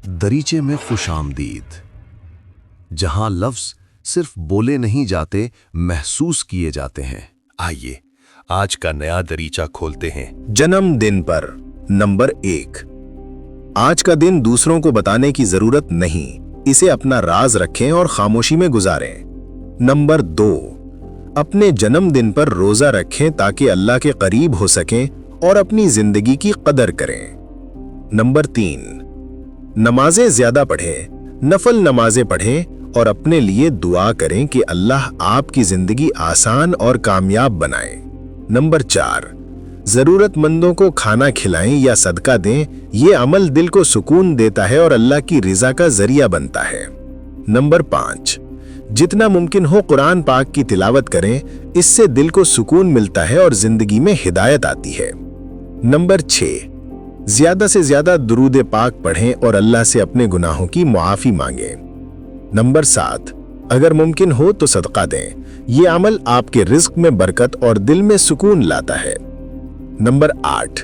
दरीचे में खुशामदीद, जहां लफ्ज सिर्फ बोले नहीं जाते, महसूस किए जाते हैं। आइए आज का नया दरीचा खोलते हैं। जन्मदिन पर नंबर 1। आज का दिन दूसरों को बताने की जरूरत नहीं, इसे अपना राज रखें और खामोशी में गुजारें। नंबर 2, अपने जन्मदिन पर रोजा रखें ताकि अल्लाह के करीब हो सकें और अपनी जिंदगी की कदर करें। नंबर 3, नमाजें ज्यादा पढ़ें, नफल नमाजें पढ़ें और अपने लिए दुआ करें कि अल्लाह आपकी जिंदगी आसान और कामयाब बनाए। नंबर 4, जरूरतमंदों को खाना खिलाएं या सदका दें, ये अमल दिल को सुकून देता है और अल्लाह की रिजा का जरिया बनता है। नंबर 5, जितना मुमकिन हो कुरान पाक की तिलावत करें, इससे दिल को सुकून मिलता है और जिंदगी में हिदायत आती है। नंबर 6, ज्यादा से ज्यादा दुरूद पाक पढ़ें और अल्लाह से अपने गुनाहों की मुआफी मांगें। नंबर 7, अगर मुमकिन हो तो सदका दें, ये अमल आपके रिज्क में बरकत और दिल में सुकून लाता है। नंबर 8,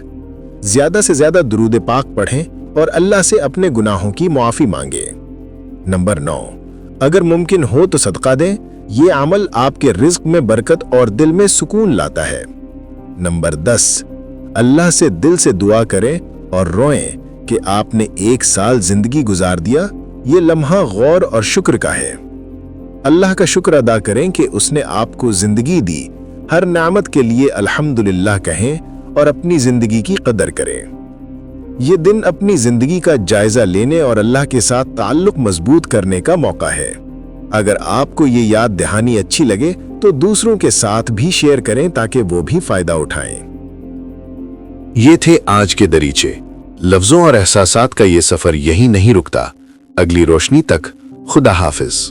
ज्यादा से ज्यादा दुरूद पाक पढ़ें और अल्लाह से अपने गुनाहों की मुआफी मांगें। नंबर 9, अगर मुमकिन हो तो सदका दें, ये अमल आपके रिज्क में बरकत और दिल में सुकून लाता है। नंबर 10, अल्लाह से दिल से दुआ करें और रोएं कि आपने 1 साल जिंदगी गुजार दिया, ये लम्हा गौर और शुक्र का है। अल्लाह का शुक्र अदा करें कि उसने आपको जिंदगी दी, हर नेमत के लिए अल्हम्दुलिल्लाह कहें और अपनी जिंदगी की कदर करें। ये दिन अपनी जिंदगी का जायजा लेने और अल्लाह के साथ ताल्लुक मजबूत करने का मौका है। अगर आपको ये याद दहानी अच्छी लगे तो दूसरों के साथ भी शेयर करें ताकि वो भी फायदा उठाएं। ये थे आज के दरीचे। लफ्जों और एहसासात का ये सफर यहीं नहीं रुकता। अगली रोशनी तक खुदा हाफिज।